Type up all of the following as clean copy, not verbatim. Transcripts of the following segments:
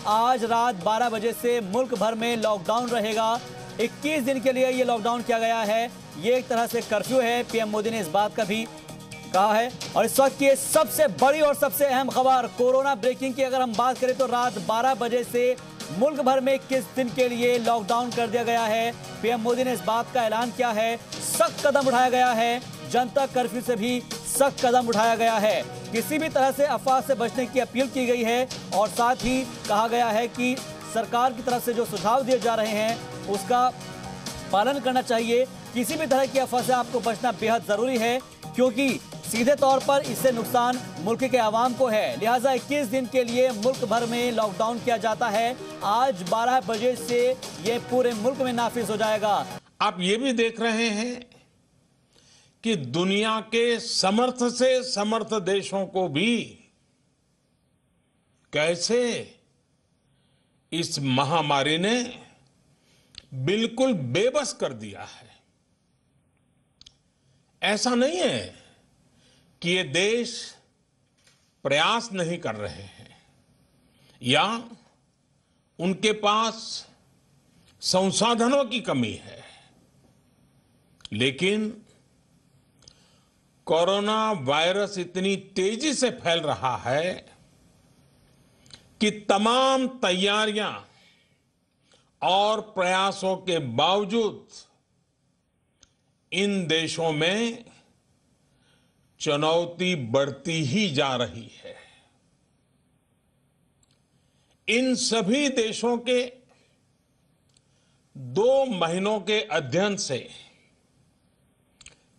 आज रात 12 बजे से मुल्क भर में लॉकडाउन रहेगा। 21 दिन के लिए ये लॉकडाउन किया गया है। ये एक तरह से कर्फ्यू है। पीएम मोदी ने इस बात का भी कहा है। और इस वक्त की सबसे बड़ी और सबसे अहम खबर कोरोना ब्रेकिंग की अगर हम बात करें तो रात 12 बजे से मुल्क भर में 21 दिन के लिए लॉकडाउन कर दिया गया है। पीएम मोदी ने इस बात का ऐलान किया है। सख्त कदम उठाया गया है। जनता कर्फ्यू से भी सख्त कदम उठाया गया है। किसी भी तरह से अफवाह से बचने की अपील की गई है और साथ ही कहा गया है कि सरकार की तरफ से जो सुझाव दिए जा रहे हैं उसका पालन करना चाहिए। किसी भी तरह की अफवाह से आपको बचना बेहद जरूरी है क्योंकि सीधे तौर पर इससे नुकसान मुल्क के आवाम को है। लिहाजा 21 दिन के लिए मुल्क भर में लॉकडाउन किया जाता है। आज 12 बजे से ये पूरे मुल्क में नाफिज हो जाएगा। आप ये भी देख रहे हैं कि दुनिया के समर्थ से समर्थ देशों को भी कैसे इस महामारी ने बिल्कुल बेबस कर दिया है। ऐसा नहीं है कि ये देश प्रयास नहीं कर रहे हैं या उनके पास संसाधनों की कमी है, लेकिन कोरोना वायरस इतनी तेजी से फैल रहा है कि तमाम तैयारियां और प्रयासों के बावजूद इन देशों में चुनौती बढ़ती ही जा रही है। इन सभी देशों के 2 महीनों के अध्ययन से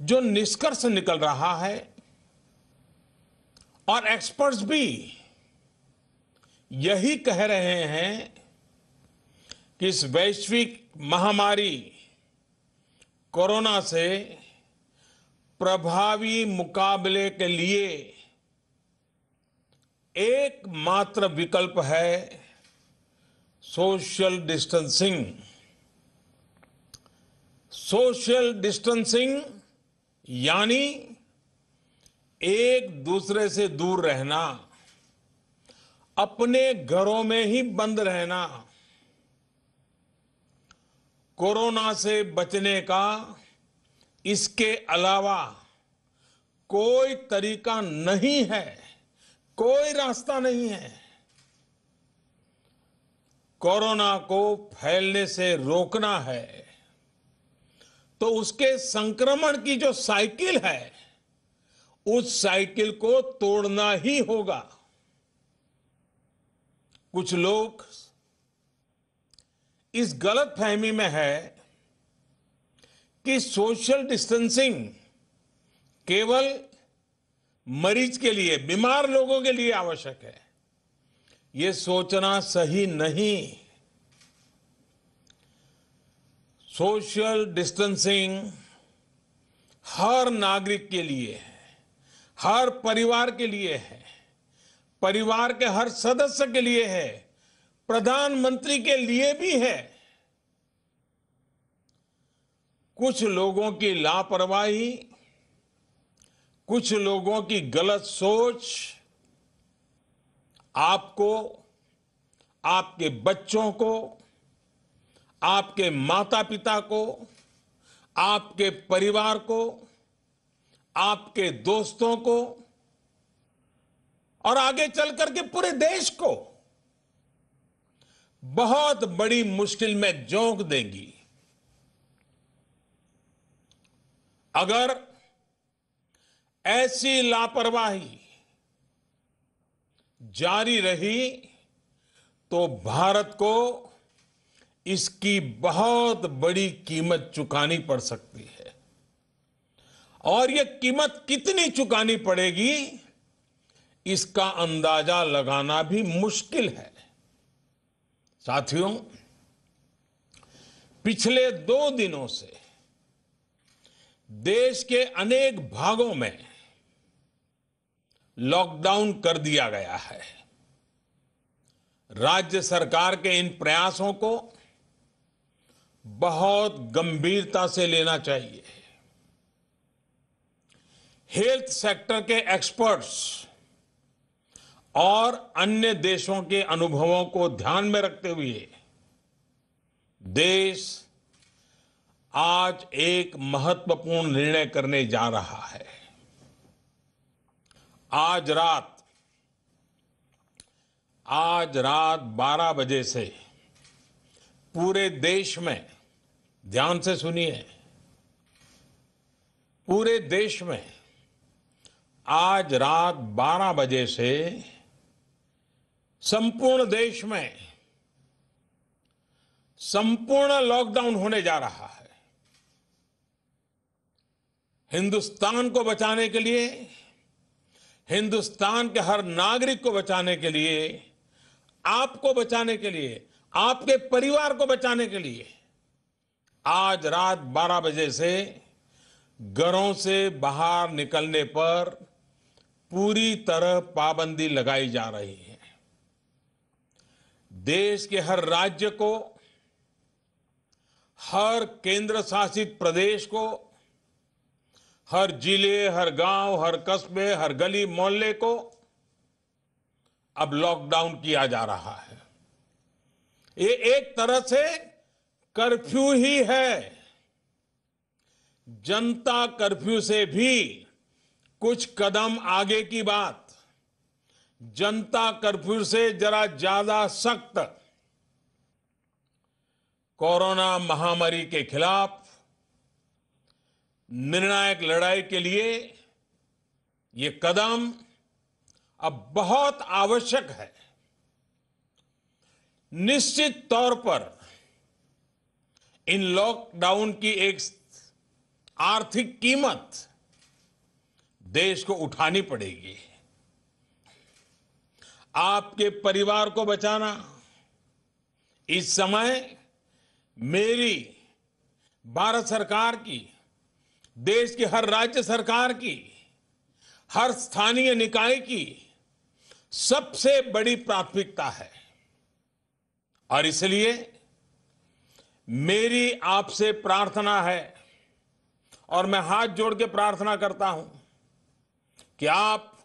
जो निष्कर्ष निकल रहा है और एक्सपर्ट्स भी यही कह रहे हैं कि इस वैश्विक महामारी कोरोना से प्रभावी मुकाबले के लिए एकमात्र विकल्प है सोशल डिस्टेंसिंग। सोशल डिस्टेंसिंग यानी एक दूसरे से दूर रहना, अपने घरों में ही बंद रहना। कोरोना से बचने का इसके अलावा कोई तरीका नहीं है, कोई रास्ता नहीं है। कोरोना को फैलने से रोकना है तो उसके संक्रमण की जो साइकिल है उस साइकिल को तोड़ना ही होगा। कुछ लोग इस गलतफहमी में है कि सोशल डिस्टेंसिंग केवल मरीज के लिए, बीमार लोगों के लिए आवश्यक है। यह सोचना सही नहीं। सोशल डिस्टेंसिंग हर नागरिक के लिए है, हर परिवार के लिए है, परिवार के हर सदस्य के लिए है, प्रधानमंत्री के लिए भी है। कुछ लोगों की लापरवाही, कुछ लोगों की गलत सोच आपको, आपके बच्चों को, आपके माता पिता को, आपके परिवार को, आपके दोस्तों को और आगे चल करके पूरे देश को बहुत बड़ी मुश्किल में झोंक देंगी। अगर ऐसी लापरवाही जारी रही तो भारत को इसकी बहुत बड़ी कीमत चुकानी पड़ सकती है। और यह कीमत कितनी चुकानी पड़ेगी इसका अंदाजा लगाना भी मुश्किल है। साथियों, पिछले 2 दिनों से देश के अनेक भागों में लॉकडाउन कर दिया गया है। राज्य सरकार के इन प्रयासों को बहुत गंभीरता से लेना चाहिए। हेल्थ सेक्टर के एक्सपर्ट्स और अन्य देशों के अनुभवों को ध्यान में रखते हुए देश आज एक महत्वपूर्ण निर्णय करने जा रहा है। आज रात 12 बजे से पूरे देश में, ध्यान से सुनिए, पूरे देश में आज रात 12 बजे से संपूर्ण देश में संपूर्ण लॉकडाउन होने जा रहा है। हिंदुस्तान को बचाने के लिए, हिंदुस्तान के हर नागरिक को बचाने के लिए, आपको बचाने के लिए, आपके परिवार को बचाने के लिए आज रात 12 बजे से घरों से बाहर निकलने पर पूरी तरह पाबंदी लगाई जा रही है। देश के हर राज्य को, हर केंद्र शासित प्रदेश को, हर जिले, हर गांव, हर कस्बे, हर गली मोहल्ले को अब लॉकडाउन किया जा रहा है। ये एक तरह से कर्फ्यू ही है। जनता कर्फ्यू से भी कुछ कदम आगे की बात, जनता कर्फ्यू से जरा ज्यादा सख्त कोरोना महामारी के खिलाफ निर्णायक लड़ाई के लिए ये कदम अब बहुत आवश्यक है। निश्चित तौर पर इन लॉकडाउन की एक आर्थिक कीमत देश को उठानी पड़ेगी। आपके परिवार को बचाना इस समय मेरी, भारत सरकार की, देश की हर राज्य सरकार की, हर स्थानीय निकाय की सबसे बड़ी प्राथमिकता है। और इसलिए मेरी आपसे प्रार्थना है और मैं हाथ जोड़ के प्रार्थना करता हूं कि आप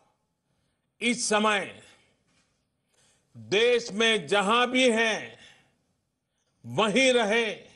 इस समय देश में जहां भी हैं वहीं रहें,